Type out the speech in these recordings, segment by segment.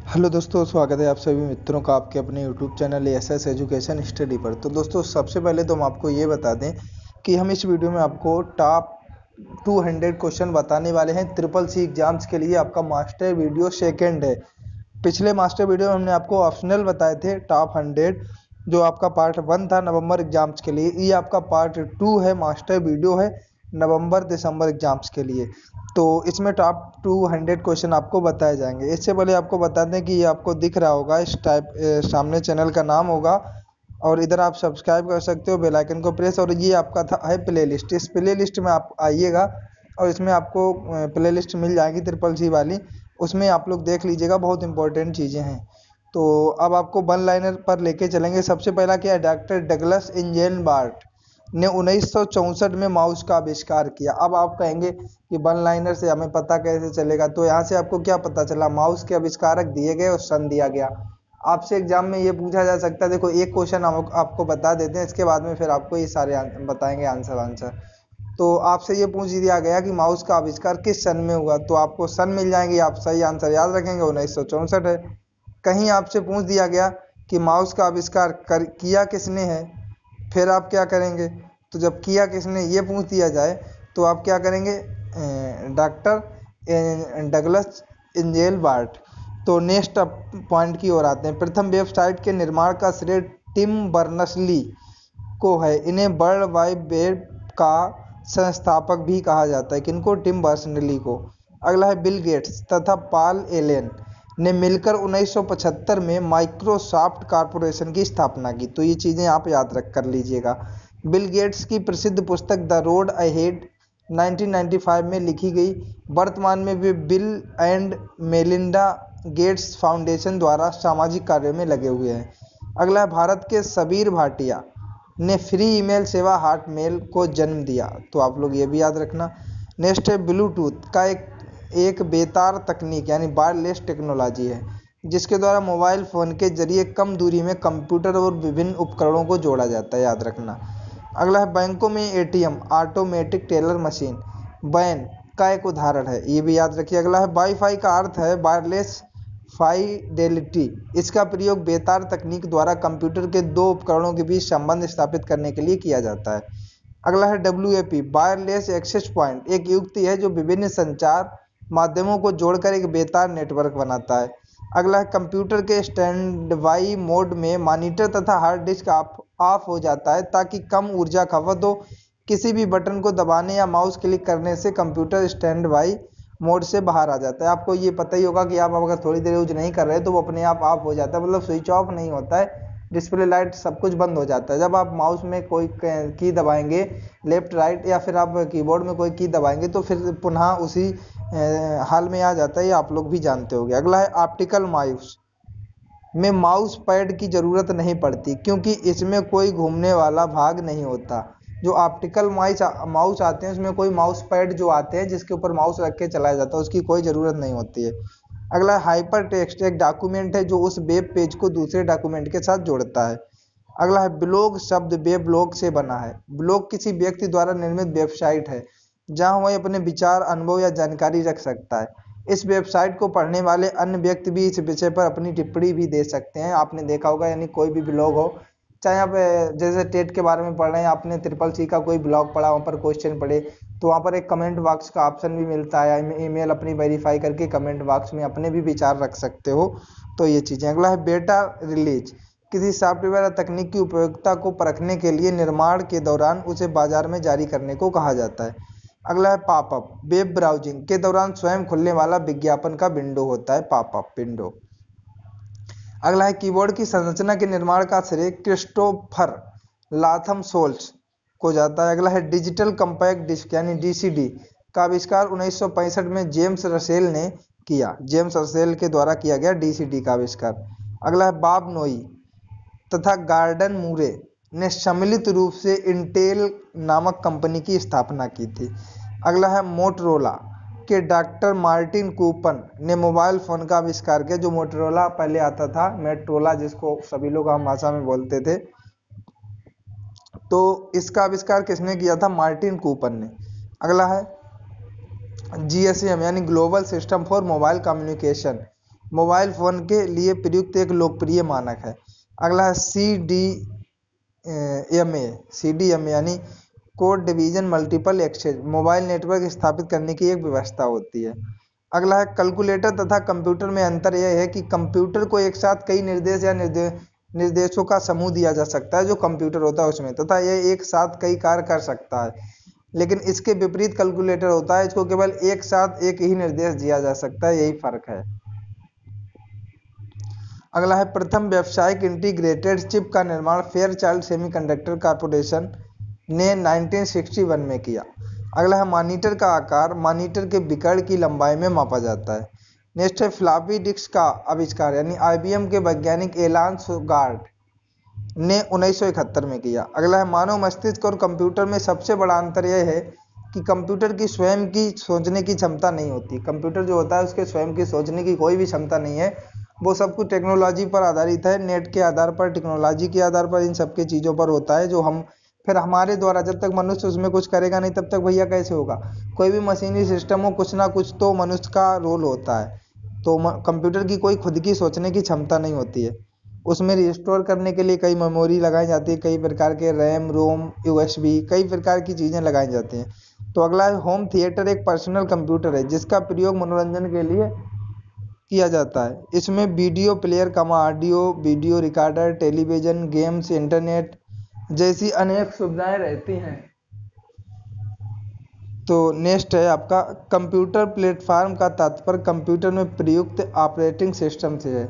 Hello दोस्तों, स्वागत है आप सभी मित्रों का आपके अपने YouTube channel SS education study पर। तो दोस्तों, सबसे पहले तो हम आपको ये बता दें कि हम इस वीडियो में आपको टॉप 200 क्वेश्चन बताने वाले हैं ट्रिपल सी एग्जाम्स के लिए। आपका मास्टर वीडियो सेकंड है। पिछले मास्टर वीडियो में हमने आपको ऑप्शनल बताए थे टॉप 100, जो आपका पार्ट 1 था नवंबर एग्जाम्स के लिए। ये आपका पार्ट 2 है, मास्टर वीडियो है नवंबर दिसंबर एग्जाम्स के लिए। तो इसमें टॉप 200 क्वेश्चन आपको बताए जाएंगे। इससे पहले आपको बता दें कि ये आपको दिख रहा होगा, इस टाइप सामने चैनल का नाम होगा और इधर आप सब्सक्राइब कर सकते हो, बेल आइकन को प्रेस। और ये आपका था है प्लेलिस्ट। इस प्लेलिस्ट में आप आइएगा और इसमें आपको प्लेलिस्ट मिल जाएगी ट्रिपल सी वाली। उसमें आप लोग देख लीजिएगा, बहुत इंपॉर्टेंट चीज़ें हैं। तो अब आपको वन लाइनर पर लेके चलेंगे। सबसे पहला क्या है, डॉक्टर डगलस एंजेलबार्ट ने 1964 में माउस का आविष्कार किया। अब आप कहेंगे कि वन लाइनर से हमें पता कैसे चलेगा, तो यहाँ से आपको क्या पता चला, माउस के आविष्कारक दिए गए और सन दिया गया। आपसे एग्जाम में ये पूछा जा सकता है। देखो, एक क्वेश्चन हम आपको बता देते हैं, इसके बाद में फिर आपको ये सारे बताएंगे आंसर। तो आपसे ये पूछ दिया गया कि माउस का आविष्कार किस सन में हुआ, तो आपको सन मिल जाएंगे। आप सही आंसर याद रखेंगे, 1964 है। कहीं आपसे पूछ दिया गया कि माउस का आविष्कार किया किसने है, फिर आप क्या करेंगे। तो जब किया किसने ये पूछ दिया जाए तो आप क्या करेंगे, डॉक्टर डगलस एंजेलबार्ट। तो नेक्स्ट पॉइंट की ओर आते हैं। प्रथम वेबसाइट के निर्माण का श्रेय टिम बर्नर्स-ली को है। इन्हें वर्ल्ड वाइड वेब का संस्थापक भी कहा जाता है। किनको, टिम बर्नर्स-ली को। अगला है बिल गेट्स तथा पॉल एलन ने मिलकर 1975 में माइक्रोसॉफ्ट कॉरपोरेशन की स्थापना की। तो ये चीज़ें आप याद रख कर लीजिएगा। बिल गेट्स की प्रसिद्ध पुस्तक द रोड अहेड 1995 में लिखी गई। वर्तमान में way bill and Melinda Gates foundation द्वारा सामाजिक कार्यों में लगे हुए हैं। अगला है भारत के सबीर भाटिया ने फ्री ईमेल सेवा हॉटमेल को जन्म दिया। तो आप लोग ये भी याद रखना। नेक्स्ट है ब्लूटूथ का एक बेतार तकनीक यानी वायरलेस टेक्नोलॉजी है, जिसके द्वारा मोबाइल फ़ोन के जरिए कम दूरी में कंप्यूटर और विभिन्न उपकरणों को जोड़ा जाता है, याद रखना। अगला है बैंकों में ATM automatic teller machine van का एक उदाहरण है, ये भी याद रखिए। अगला है वाईफाई का अर्थ है वायरलेस फाइडेलिटी। इसका प्रयोग बेतार तकनीक द्वारा कंप्यूटर के दो उपकरणों के बीच संबंध स्थापित करने के लिए किया जाता है। अगला है WAP वायरलेस एक्सेस पॉइंट, एक युक्ति है जो विभिन्न संचार माध्यमों को जोड़कर एक बेतार नेटवर्क बनाता है। अगला है कंप्यूटर के स्टैंड बाई मोड में मॉनिटर तथा हार्ड डिस्क ऑफ हो जाता है ताकि कम ऊर्जा खपत हो। किसी भी बटन को दबाने या माउस क्लिक करने से कंप्यूटर स्टैंड बाई मोड से बाहर आ जाता है। आपको ये पता ही होगा कि आप अगर थोड़ी देर यूज नहीं कर रहे तो वो अपने आप ऑफ हो जाता है, मतलब स्विच ऑफ नहीं होता है, डिस्प्ले लाइट सब कुछ बंद हो जाता है। जब आप माउस में कोई की दबाएंगे, लेफ्ट राइट या फिर आप कीबोर्ड में कोई की दबाएंगे तो फिर पुनः उसी हाल में आ जाता है। ये आप लोग भी जानते होंगे। अगला है ऑप्टिकल माउस में माउस पैड की ज़रूरत नहीं पड़ती क्योंकि इसमें कोई घूमने वाला भाग नहीं होता। जो ऑप्टिकल माउस आते हैं उसमें कोई माउस पैड जो आते हैं जिसके ऊपर माउस रख के चलाया जाता है, उसकी कोई ज़रूरत नहीं होती है। अगला हाइपर टेक्स्ट एक डॉक्यूमेंट है जो उस वेब पेज को दूसरे डॉक्यूमेंट के साथ जोड़ता है। अगला है ब्लॉग शब्द वेबलॉग से बना है। ब्लॉग किसी व्यक्ति द्वारा निर्मित वेबसाइट है जहां वह अपने विचार, अनुभव या जानकारी रख सकता है। इस वेबसाइट को पढ़ने वाले अन्य व्यक्ति भी इस विषय पर अपनी टिप्पणी भी दे सकते हैं। आपने देखा होगा, यानी कोई भी ब्लॉग हो, चाहे आप जैसे टेट के बारे में पढ़ रहे हैं, आपने ट्रिपल सी का कोई ब्लॉग पढ़ा, वहाँ पर क्वेश्चन पढ़े, तो वहाँ पर एक कमेंट बॉक्स का ऑप्शन भी मिलता है। ईमेल अपनी वेरीफाई करके कमेंट बॉक्स में अपने भी विचार रख सकते हो। तो ये चीज़ें। अगला है बेटा रिलीज किसी सॉफ्टवेयर या तकनीक की उपयोगिता को परखने के लिए निर्माण के दौरान उसे बाजार में जारी करने को कहा जाता है। अगला है पॉपअप वेब ब्राउजिंग के दौरान स्वयं खुलने वाला विज्ञापन का विंडो होता है, पॉपअप विंडो। अगला है कीबोर्ड की संरचना के निर्माण का श्रेय क्रिस्टोफर लाथम सोल्स को जाता है। अगला है डिजिटल कंपैक्ट डिस्क यानी DCD का आविष्कार 1965 में जेम्स रसेल ने किया। जेम्स रसेल के द्वारा किया गया DCD का आविष्कार। अगला है बॉब नोई तथा गॉर्डन मूरे ने सम्मिलित रूप से इंटेल नामक कंपनी की स्थापना की थी। अगला है मोटरोला के डॉक्टर मार्टिन कूपन ने मोबाइल फ़ोन का आविष्कार किया। जो मोटरोला पहले आता था, मेट्रोला जिसको सभी लोग आम भाषा में बोलते थे, तो इसका आविष्कार किसने किया था, मार्टिन कूपन ने। अगला है GSM यानी global system for mobile communication mobile phone के लिए प्रयुक्त एक लोकप्रिय मानक है। अगला है CDMA यानी code division multiple exchange, mobile network स्थापित करने की एक व्यवस्था होती है। अगला है कैलकुलेटर तथा कंप्यूटर में अंतर यह है कि कंप्यूटर को एक साथ कई निर्देश या निर्देशों का समूह दिया जा सकता है जो कंप्यूटर होता है उसमें, तथा यह एक साथ कई कार्य कर सकता है। लेकिन इसके विपरीत कैलकुलेटर होता है, इसको केवल एक साथ एक ही निर्देश दिया जा सकता है, यही फर्क है। अगला है प्रथम व्यावसायिक इंटीग्रेटेड चिप का निर्माण फेयरचाइल्ड सेमीकंडक्टर कॉरपोरेशन ने 1961 में किया। अगला है मॉनिटर का आकार मॉनिटर के विकर्ण की लंबाई में मापा जाता है। नेक्स्ट है फ्लॉपी डिस्क का आविष्कार यानी IBM के वैज्ञानिक एलान सुगार्ड ने 1971 में किया। अगला है मानव मस्तिष्क और कंप्यूटर में सबसे बड़ा अंतर यह है कि कंप्यूटर की स्वयं की सोचने की क्षमता नहीं होती। कंप्यूटर जो होता है उसके स्वयं की सोचने की कोई भी क्षमता नहीं है, वो सब कुछ टेक्नोलॉजी पर आधारित है, नेट के आधार पर, टेक्नोलॉजी के आधार पर, इन सब के चीज़ों पर होता है जो हम फिर हमारे द्वारा, जब तक मनुष्य उसमें कुछ करेगा नहीं तब तक भैया कैसे होगा। कोई भी मशीनी सिस्टम हो कुछ ना कुछ तो मनुष्य का रोल होता है। तो कंप्यूटर की कोई खुद की सोचने की क्षमता नहीं होती है। उसमें रिस्टोर करने के लिए कई मेमोरी लगाई जाती है, कई प्रकार के रैम रोम USB कई प्रकार की चीज़ें लगाई जाती हैं। तो अगला है होम थिएटर एक पर्सनल कंप्यूटर है जिसका प्रयोग मनोरंजन के लिए किया जाता है। इसमें video player audio video recorder television games internet जैसी अनेक सुविधाएं रहती हैं। तो नेक्स्ट है आपका कंप्यूटर प्लेटफार्म का तात्पर्य कंप्यूटर में प्रयुक्त ऑपरेटिंग सिस्टम से है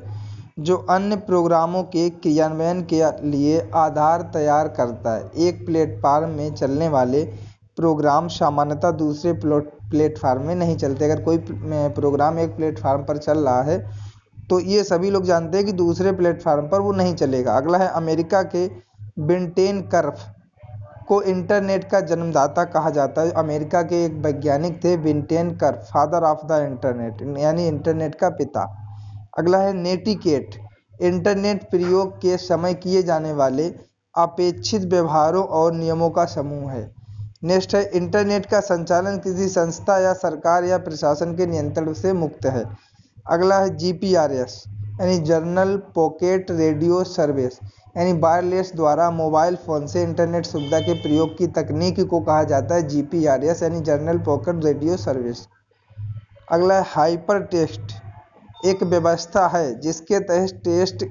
जो अन्य प्रोग्रामों के क्रियान्वयन के लिए आधार तैयार करता है। एक प्लेटफार्म में चलने वाले प्रोग्राम सामान्यतः दूसरे प्लेटफार्म में नहीं चलते। अगर कोई प्रोग्राम एक प्लेटफार्म पर चल रहा है तो ये सभी लोग जानते हैं कि दूसरे प्लेटफार्म पर वो नहीं चलेगा। अगला है अमेरिका के विंटेन कर्फ को इंटरनेट का जन्मदाता कहा जाता है। अमेरिका के एक वैज्ञानिक थे Vinton Cerf, father of the internet यानी इंटरनेट का पिता। अगला है नेटिकेट इंटरनेट प्रयोग के समय किए जाने वाले अपेक्षित व्यवहारों और नियमों का समूह है। नेक्स्ट है इंटरनेट का संचालन किसी संस्था या सरकार या प्रशासन के नियंत्रण से मुक्त है। अगला है GPRS यानी जर्नल पॉकेट रेडियो सर्विस यानी वायरलेस द्वारा मोबाइल फ़ोन से इंटरनेट सुविधा के प्रयोग की तकनीक को कहा जाता है GPRS यानी जर्नल पॉकेट रेडियो सर्विस। अगला है हाइपर टेक्स्ट एक व्यवस्था है जिसके तहत टेक्स्ट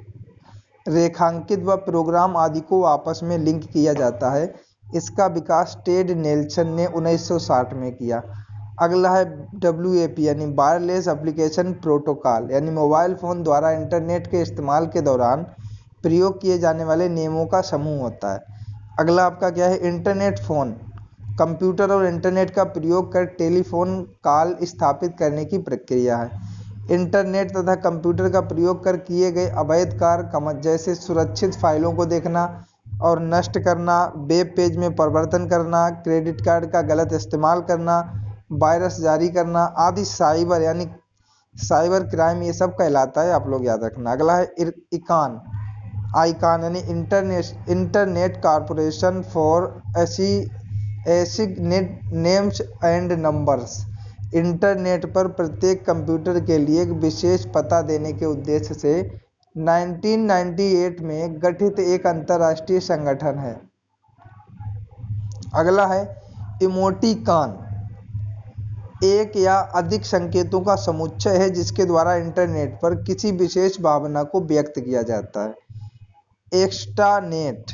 रेखांकित व प्रोग्राम आदि को आपस में लिंक किया जाता है। इसका विकास टेड नेल्सन ने 1960 में किया। अगला है WAP यानी वायरलेस एप्लीकेशन प्रोटोकॉल यानी मोबाइल फ़ोन द्वारा इंटरनेट के इस्तेमाल के दौरान प्रयोग किए जाने वाले नियमों का समूह होता है। अगला आपका क्या है इंटरनेट फ़ोन कंप्यूटर और इंटरनेट का प्रयोग कर टेलीफोन कॉल स्थापित करने की प्रक्रिया है। इंटरनेट तथा कंप्यूटर का प्रयोग कर किए गए अवैध कार्य जैसे सुरक्षित फाइलों को देखना और नष्ट करना, वेब पेज में परिवर्तन करना, क्रेडिट कार्ड का गलत इस्तेमाल करना, वायरस जारी करना आदि साइबर यानी साइबर क्राइम ये सब कहलाता है, आप लोग याद रखना। अगला है आईकॉन यानी internet corporation for assigned names and numbers. Internet पर प्रत्येक कंप्यूटर के लिए एक विशेष पता देने के उद्देश्य से 1998 में गठित एक अंतर्राष्ट्रीय संगठन है। अगला है इमोटिकॉन एक या अधिक संकेतों का समुच्चय है जिसके द्वारा इंटरनेट पर किसी विशेष भावना को व्यक्त किया जाता है। एक्स्ट्रानेट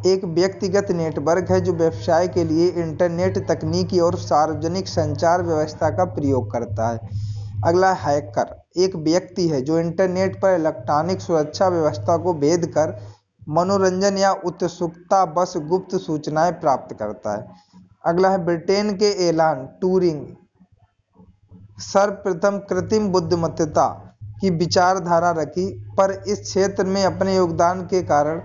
एक व्यक्तिगत नेटवर्क है जो व्यवसाय के लिए इंटरनेट तकनीकी और सार्वजनिक संचार व्यवस्था का प्रयोग करता है। अगला हैकर एक व्यक्ति है जो इंटरनेट पर इलेक्ट्रॉनिक सुरक्षा व्यवस्था को भेद कर मनोरंजन या उत्सुकता बस गुप्त सूचनाएं प्राप्त करता है। अगला है ब्रिटेन के एलान ट्यूरिंग सर्वप्रथम कृत्रिम बुद्धिमत्ता की विचारधारा रखी, पर इस क्षेत्र में अपने योगदान के कारण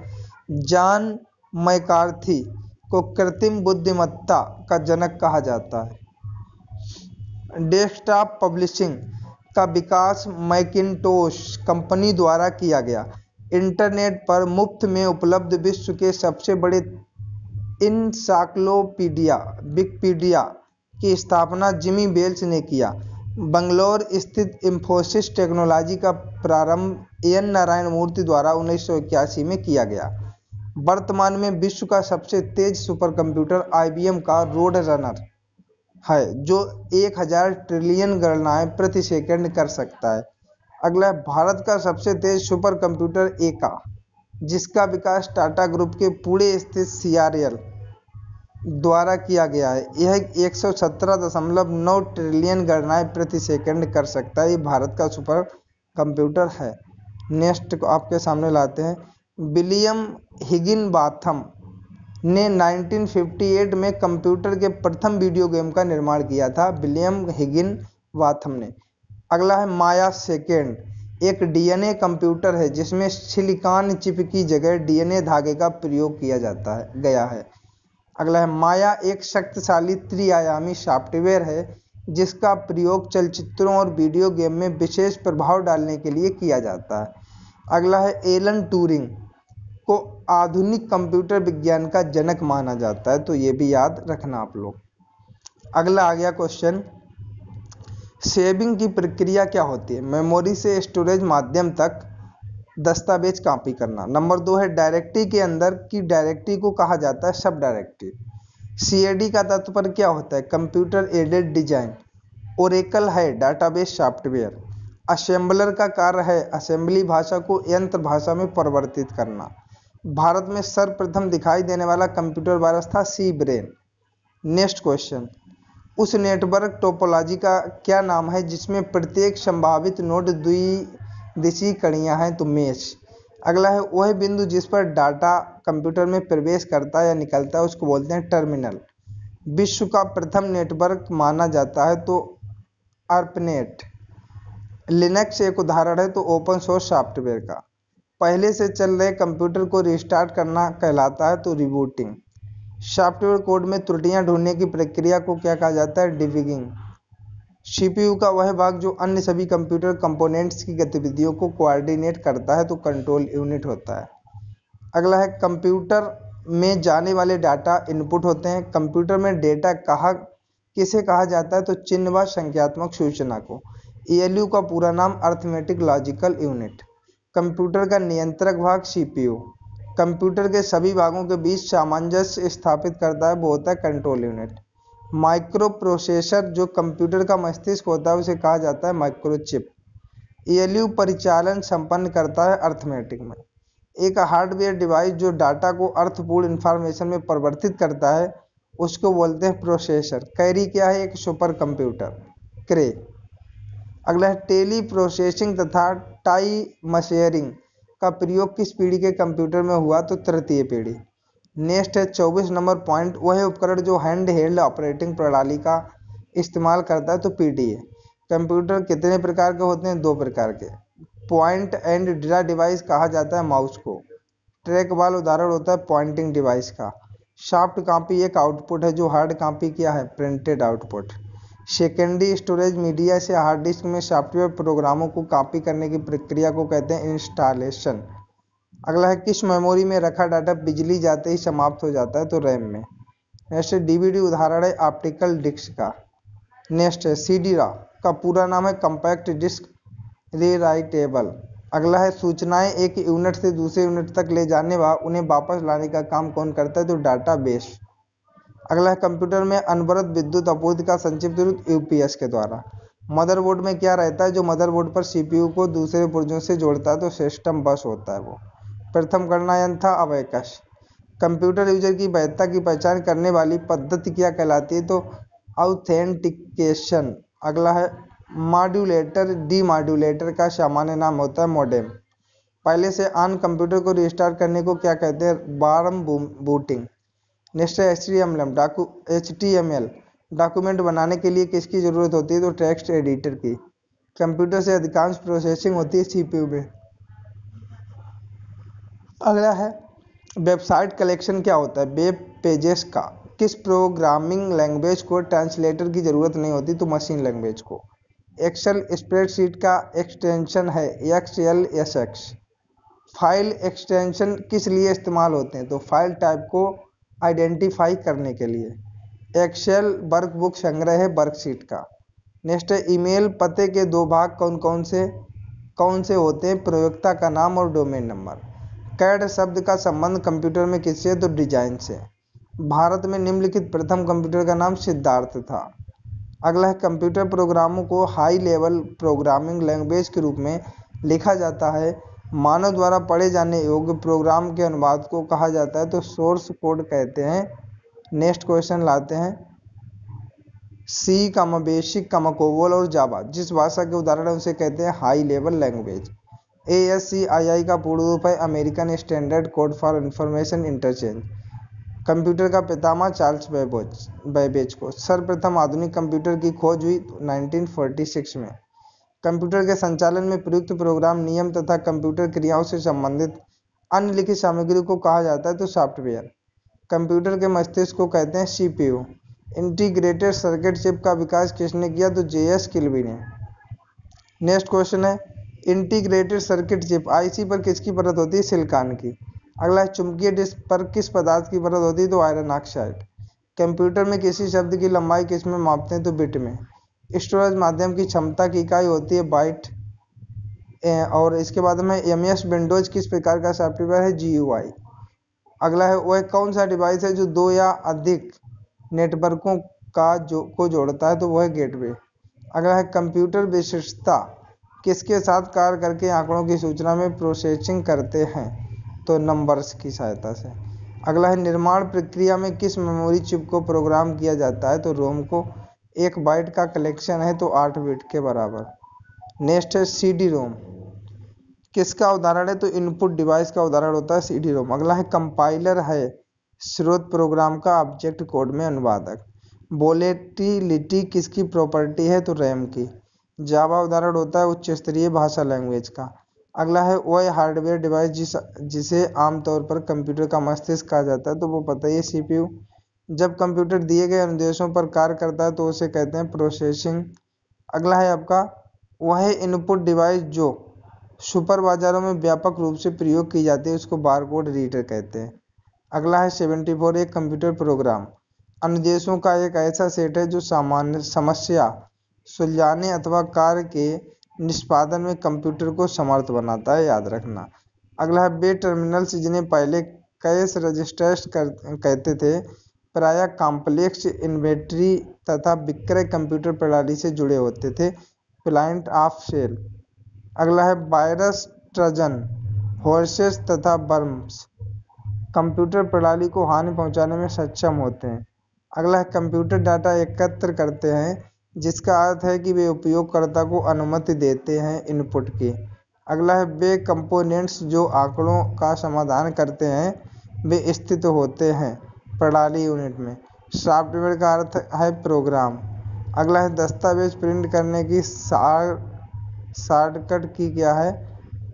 जॉन मैकार्थी को कृत्रिम बुद्धिमत्ता का जनक कहा जाता है। डेस्कटॉप पब्लिशिंग का विकास मैकिन्टोश कंपनी द्वारा किया गया। इंटरनेट पर मुफ्त में उपलब्ध विश्व के सबसे बड़े इनसाइक्लोपीडिया विकिपीडिया की स्थापना जिमी वेल्स ने किया। बंगलौर स्थित इंफोसिस टेक्नोलॉजी का प्रारंभ एन नारायण मूर्ति द्वारा 1981 में किया गया। वर्तमान में विश्व का सबसे तेज सुपर कंप्यूटर IBM का रोड रनर है जो 1000 ट्रिलियन गणनाएं प्रति सेकंड कर सकता है। अगला है भारत का सबसे तेज सुपर कंप्यूटर एका, जिसका विकास टाटा ग्रुप के पुणे स्थित CRL द्वारा किया गया है। यह 117.9 ट्रिलियन गणनाएं प्रति सेकंड कर सकता है। ये भारत का सुपर कंप्यूटर है। नेक्स्ट को आपके सामने लाते हैं। विलियम हिगिनबाथम ने 1958 में कंप्यूटर के प्रथम वीडियो गेम का निर्माण किया था। विलियम हिगिनबाथम ने। अगला है माया सेकेंड, एक DNA कंप्यूटर है जिसमें सिलिकॉन चिप की जगह DNA धागे का प्रयोग किया गया है। अगला है माया एक शक्तिशाली त्रिआयामी सॉफ्टवेयर है जिसका प्रयोग चलचित्रों और वीडियो गेम में विशेष प्रभाव डालने के लिए किया जाता है। अगला है एलन ट्यूरिंग को आधुनिक कंप्यूटर विज्ञान का जनक माना जाता है, तो ये भी याद रखना आप लोग। अगला आ गया क्वेश्चन, सेविंग की प्रक्रिया क्या होती है? मेमोरी से स्टोरेज माध्यम तक दस्तावेज कॉपी करना। नंबर 2 है डायरेक्टरी के अंदर की डायरेक्टरी को कहा जाता है सब डायरेक्टरी। CAD का तात्पर्य क्या होता है? Computer aided design. ओरेकल है डाटाबेस सॉफ्टवेयर। असेंबलर का कार्य है असेंबली भाषा को यंत्र भाषा में परिवर्तित करना। भारत में सर्वप्रथम दिखाई देने वाला कंप्यूटर वायरस था सी ब्रेन। नेक्स्ट क्वेश्चन, उस नेटवर्क टोपोलॉजी का क्या नाम है जिसमें प्रत्येक संभावित नोड द्विदिशीय कड़ियां हैं? तो मेश। अगला है वह बिंदु जिस पर डाटा कंप्यूटर में प्रवेश करता है या निकलता है उसको बोलते हैं टर्मिनल। विश्व का प्रथम नेटवर्क माना जाता है तो ARPANET। लिनक्स एक उदाहरण है तो ओपन सोर्स सॉफ्टवेयर का। पहले से चल रहे कंप्यूटर को रिस्टार्ट करना कहलाता है तो रिबूटिंग। सॉफ्टवेयर कोड में त्रुटियां ढूंढने की प्रक्रिया को क्या कहा जाता है? डिबगिंग। CPU का वह भाग जो अन्य सभी कंप्यूटर कंपोनेंट्स की गतिविधियों को कोऑर्डिनेट करता है तो कंट्रोल यूनिट होता है। अगला है कंप्यूटर में जाने वाले डाटा इनपुट होते हैं। कंप्यूटर में डेटा किसे कहा जाता है? तो चिन्ह व संख्यात्मक सूचना को। ALU का पूरा नाम अर्थमेटिक लॉजिकल यूनिट। कंप्यूटर का नियंत्रक भाग CPU। कंप्यूटर के सभी भागों के बीच सामंजस्य स्थापित करता है वो होता है कंट्रोल यूनिट। माइक्रो प्रोसेसर जो कंप्यूटर का मस्तिष्क होता है उसे कहा जाता है माइक्रोचिप। ALU परिचालन संपन्न करता है अर्थमेटिक में। एक हार्डवेयर डिवाइस जो डाटा को अर्थपूर्ण इंफॉर्मेशन में परिवर्तित करता है उसको बोलते हैं प्रोसेसर। कैरी क्या है? एक सुपर कंप्यूटर। क्रे। अगला है टेली प्रोसेसिंग तथा टाइम शेयरिंग का प्रयोग किस पीढ़ी के कंप्यूटर में हुआ? तो तृतीय पीढ़ी। नेक्स्ट है 24 नंबर पॉइंट, वह उपकरण जो हैंड हेल्ड ऑपरेटिंग प्रणाली का इस्तेमाल करता है तो PDA। कंप्यूटर कितने प्रकार के होते हैं? 2 प्रकार के। पॉइंट एंड ड्रा डिवाइस कहा जाता है माउस को। ट्रैक बॉल उदाहरण होता है पॉइंटिंग डिवाइस का। सॉफ्ट कॉपी एक आउटपुट है जो हार्ड कॉपी क्या है? Printed output. Secondary storage media से हार्ड डिस्क में सॉफ्टवेयर प्रोग्रामों को कॉपी करने की प्रक्रिया को कहते हैं इंस्टॉलेशन। अगला है किस मेमोरी में रखा डाटा बिजली जाते ही समाप्त हो जाता है? तो रैम में। नेक्स्ट है DVD उदाहरण है ऑप्टिकल डिस्क का। नेक्स्ट है CD-ROM का पूरा नाम है कम्पैक्ट डिस्क रीराइटेबल। अगला है सूचनाएं एक यूनिट से दूसरे यूनिट तक ले जाने व उन्हें वापस लाने का काम कौन करता है? तो डाटाबेस। अगला है कंप्यूटर में अनवरत विद्युत आपूर्ति का संक्षिप्त रूप UPS के द्वारा। मदरबोर्ड में क्या रहता है? जो मदरबोर्ड पर CPU को दूसरे पुर्जों से जोड़ता है तो सिस्टम बस होता है वो। प्रथम गणना यंत्र था अबेकस। कंप्यूटर यूजर की वैधता की पहचान करने वाली पद्धति क्या कहलाती है? तो ऑथेंटिकेशन। अगला है मॉड्यूलेटर डीमॉड्यूलेटर का सामान्य नाम होता है मॉडेम। पहले से ऑन कंप्यूटर को रिस्टार्ट करने को क्या कहते हैं? Warm booting. नेक्स्ट है HTML डॉक्यूमेंट बनाने के लिए किसकी ज़रूरत होती है? तो टेक्स्ट एडिटर की। कंप्यूटर से अधिकांश प्रोसेसिंग होती है CPU में। अगला है वेबसाइट कलेक्शन क्या होता है? वेब पेजेस का। किस प्रोग्रामिंग लैंग्वेज को ट्रांसलेटर की ज़रूरत नहीं होती? तो मशीन लैंग्वेज को। एक्सेल स्प्रेडशीट का एक्सटेंशन है XLSX। फाइल एक्सटेंशन किस लिए इस्तेमाल होते हैं? तो फाइल टाइप को आइडेंटिफाई करने के लिए। एक्सेल वर्कबुक संग्रह है वर्कशीट का। नेक्स्ट है ईमेल पते के दो भाग कौन से होते हैं? प्रयोक्ता का नाम और डोमेन नंबर। कैड शब्द का संबंध कंप्यूटर में किससे? तो डिजाइन से। भारत में निम्नलिखित प्रथम कंप्यूटर का नाम सिद्धार्थ था। अगला है कंप्यूटर प्रोग्रामों को हाई लेवल प्रोग्रामिंग लैंग्वेज के रूप में लिखा जाता है। मानव द्वारा पढ़े जाने योग्य प्रोग्राम के अनुवाद को कहा जाता है तो सोर्स कोड कहते हैं। नेक्स्ट क्वेश्चन लाते हैं सी कामा बेसिक कामा कोबोल और जावा जिस भाषा के उदाहरण है उसे कहते हैं हाई लेवल लैंग्वेज। ASCII का पूर्ण रूप है American standard code for information interchange. Computer का पितामह चार्ल्स बैबेज को। सर्वप्रथम आधुनिक कंप्यूटर की खोज हुई 1946 में। कंप्यूटर के संचालन में प्रयुक्त प्रोग्राम नियम तथा कंप्यूटर क्रियाओं से संबंधित अन्य लिखित सामग्री को कहा जाता है तो सॉफ्टवेयर। कंप्यूटर के मस्तिष्क को कहते हैं CPU। इंटीग्रेटेड सर्किट चिप का विकास किसने किया? तो JS किल्बी ने। नेक्स्ट क्वेश्चन है इंटीग्रेटेड सर्किट चिप IC पर किसकी परत होती है? सिलिकॉन की। अगला है चुंबकीय डिस्क पर किस पदार्थ की परत होती है? तो आयरन ऑक्साइड। कंप्यूटर में किसी शब्द की लंबाई किस में मापते हैं? तो बिट में। स्टोरेज माध्यम की क्षमता की इकाई होती है बाइट। और इसके बाद में MS विंडोज किस प्रकार का सॉफ्टवेयर है? GUI। अगला है वह कौन सा डिवाइस है जो दो या अधिक नेटवर्कों को जोड़ता है? तो वह है गेटवे। अगला है कंप्यूटर विशिष्टता किसके साथ कार्य करके आंकड़ों की सूचना में प्रोसेसिंग करते हैं? तो नंबर्स की सहायता से। अगला है निर्माण प्रक्रिया में किस मेमोरी चिप को प्रोग्राम किया जाता है? तो रोम को। 1 बाइट का कलेक्शन है तो 8 बिट के बराबर। नेक्स्ट है CD-ROM किसका उदाहरण है? तो इनपुट डिवाइस का उदाहरण होता है CD-ROM। अगला है कंपाइलर है स्रोत प्रोग्राम का ऑब्जेक्ट कोड में अनुवादक। वोलेटिलिटी किसकी प्रॉपर्टी है? तो रैम की। जावा उदाहरण होता है उच्च स्तरीय भाषा लैंग्वेज का। अगला है वह हार्डवेयर डिवाइस जिसे आमतौर पर कंप्यूटर का मस्तिष्क कहा जाता है तो वो पता ही है CPU। जब कंप्यूटर दिए गए अनुदेशों पर कार्य करता है तो उसे कहते हैं प्रोसेसिंग। अगला है आपका वह इनपुट डिवाइस जो सुपर बाजारों में व्यापक रूप से प्रयोग की जाती है उसको बारकोड रीडर कहते हैं। अगला है 74 एक कंप्यूटर प्रोग्राम अनुदेशों का एक ऐसा सेट है जो सामान्य समस्या सुलझाने अथवा कार्य के निष्पादन में कंप्यूटर को समर्थ बनाता है, याद रखना। अगला है वे टर्मिनल्स जिन्हें पहले कैश रजिस्टर्स कहते थे प्रायः कॉम्प्लेक्स इन्वेंटरी तथा विक्रय कंप्यूटर प्रणाली से जुड़े होते थे, प्लांट ऑफ सेल। अगला है वायरस ट्रोजन हॉर्सेस तथा वर्म्स कंप्यूटर प्रणाली को हानि पहुंचाने में सक्षम होते हैं। अगला है कंप्यूटर डाटा एकत्र करते हैं जिसका अर्थ है कि वे उपयोगकर्ता को अनुमति देते हैं इनपुट की। अगला है वे कंपोनेंट्स जो आंकड़ों का समाधान करते हैं वे स्थित होते हैं प्रणाली यूनिट में। सॉफ्टवेयर का अर्थ है प्रोग्राम। अगला है दस्तावेज प्रिंट करने की शॉर्टकट की क्या है?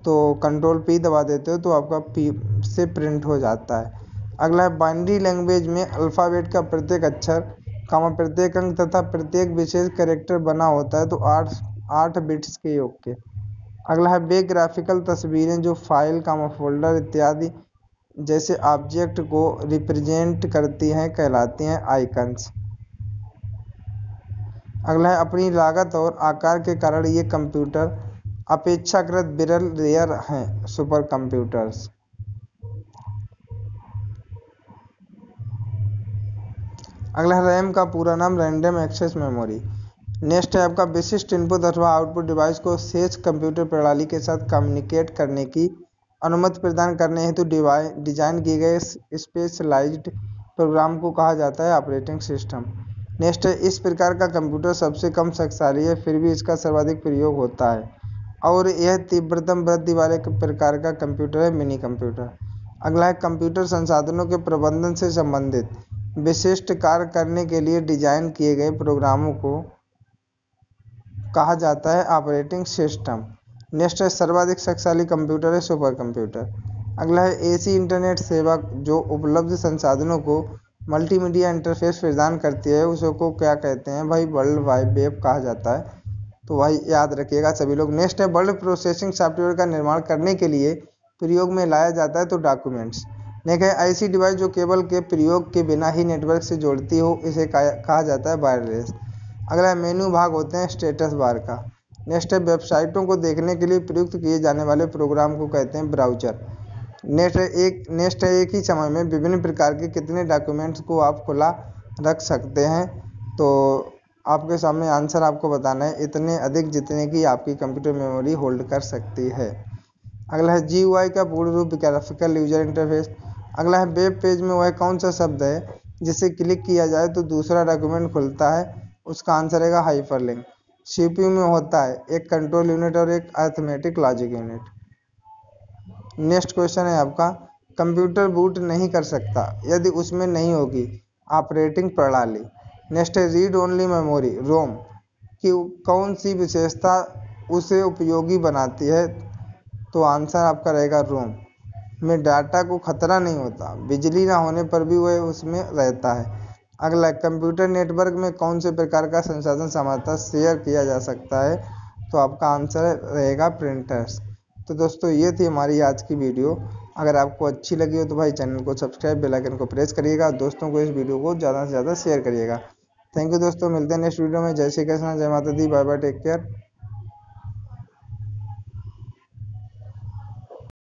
तो Ctrl+P दबा देते हो तो आपका P से प्रिंट हो जाता है। अगला है बाइनरी लैंग्वेज में अल्फ़ाबेट का प्रत्येक अक्षर प्रत्येक अंक तथा प्रत्येक विशेष कैरेक्टर बना होता है तो 8 बिट्स के योग के। अगला है वे ग्राफिकल तस्वीरें जो फाइल फोल्डर इत्यादि जैसे ऑब्जेक्ट को रिप्रेजेंट करती हैं कहलाती हैं आइकन्स। अगला है अपनी लागत और आकार के कारण ये कंप्यूटर अपेक्षाकृत विरल रेयर हैं सुपर कंप्यूटर्स। अगला है रैम का पूरा नाम रैंडम एक्सेस मेमोरी। नेक्स्ट है आपका विशिष्ट इनपुट अथवा आउटपुट डिवाइस को शेष कंप्यूटर प्रणाली के साथ कम्युनिकेट करने की अनुमति प्रदान करने हेतु डिजाइन किए गए स्पेशलाइज्ड प्रोग्राम को कहा जाता है ऑपरेटिंग सिस्टम। नेक्स्ट है इस प्रकार का कंप्यूटर सबसे कम शक्तिशाली है फिर भी इसका सर्वाधिक प्रयोग होता है और यह तीव्रतम वृद्धि वाले प्रकार का कंप्यूटर है मिनी कंप्यूटर। अगला है कंप्यूटर संसाधनों के प्रबंधन से संबंधित विशिष्ट कार्य करने के लिए डिजाइन किए गए प्रोग्रामों को कहा जाता है ऑपरेटिंग सिस्टम। नेक्स्ट है सर्वाधिक शक्तिशाली कंप्यूटर है सुपर कंप्यूटर। अगला है ऐसी इंटरनेट सेवा जो उपलब्ध संसाधनों को मल्टीमीडिया इंटरफेस प्रदान करती है उसको क्या कहते हैं भाई? वर्ल्ड वाइड वेब कहा जाता है, तो भाई याद रखिएगा सभी लोग। नेक्स्ट है वर्ड प्रोसेसिंग सॉफ्टवेयर का निर्माण करने के लिए प्रयोग में लाया जाता है तो डॉक्यूमेंट्स। नेक्स्ट है ऐसी डिवाइस जो केबल के प्रयोग के बिना ही नेटवर्क से जोड़ती हो इसे कहा जाता है वायरलेस। अगला मेनू भाग होते हैं स्टेटस बार का। नेक्स्ट है वेबसाइटों को देखने के लिए प्रयुक्त किए जाने वाले प्रोग्राम को कहते हैं ब्राउज़र। नेक्स्ट है एक ही समय में विभिन्न प्रकार के कितने डॉक्यूमेंट्स को आप खुला रख सकते हैं। तो आपके सामने आंसर आपको बताना है, इतने अधिक जितने की आपकी कंप्यूटर मेमोरी होल्ड कर सकती है। अगला है GUI का पूर्ण रूप ग्राफिकल यूजर इंटरफेस। अगला है वेब पेज में वह कौन सा शब्द है जिसे क्लिक किया जाए तो दूसरा डॉक्यूमेंट खुलता है। उसका आंसर है हाइपरलिंक। CPU में होता है एक कंट्रोल यूनिट और एक arithmetic logic unit. Next question है आपका, कंप्यूटर बूट नहीं कर सकता यदि उसमें नहीं होगी ऑपरेटिंग प्रणाली। नेक्स्ट है रीड ओनली मेमोरी रोम की कौन सी विशेषता उसे उपयोगी बनाती है। तो आंसर आपका रहेगा रोम में डाटा को खतरा नहीं होता, बिजली ना होने पर भी वह उसमें रहता है। अगला, कंप्यूटर नेटवर्क में कौन से प्रकार का संसाधन सामान्यतः शेयर किया जा सकता है। तो आपका आंसर रहेगा प्रिंटर्स। तो दोस्तों ये थी हमारी आज की वीडियो। अगर आपको अच्छी लगी हो तो भाई चैनल को सब्सक्राइब, बेल आइकन को प्रेस करिएगा, दोस्तों को इस वीडियो को ज़्यादा से ज़्यादा शेयर करिएगा। थैंक यू दोस्तों, मिलते हैं नेक्स्ट वीडियो में। जय श्री कृष्ण, जय माता दी, बाय बाय, टेक केयर।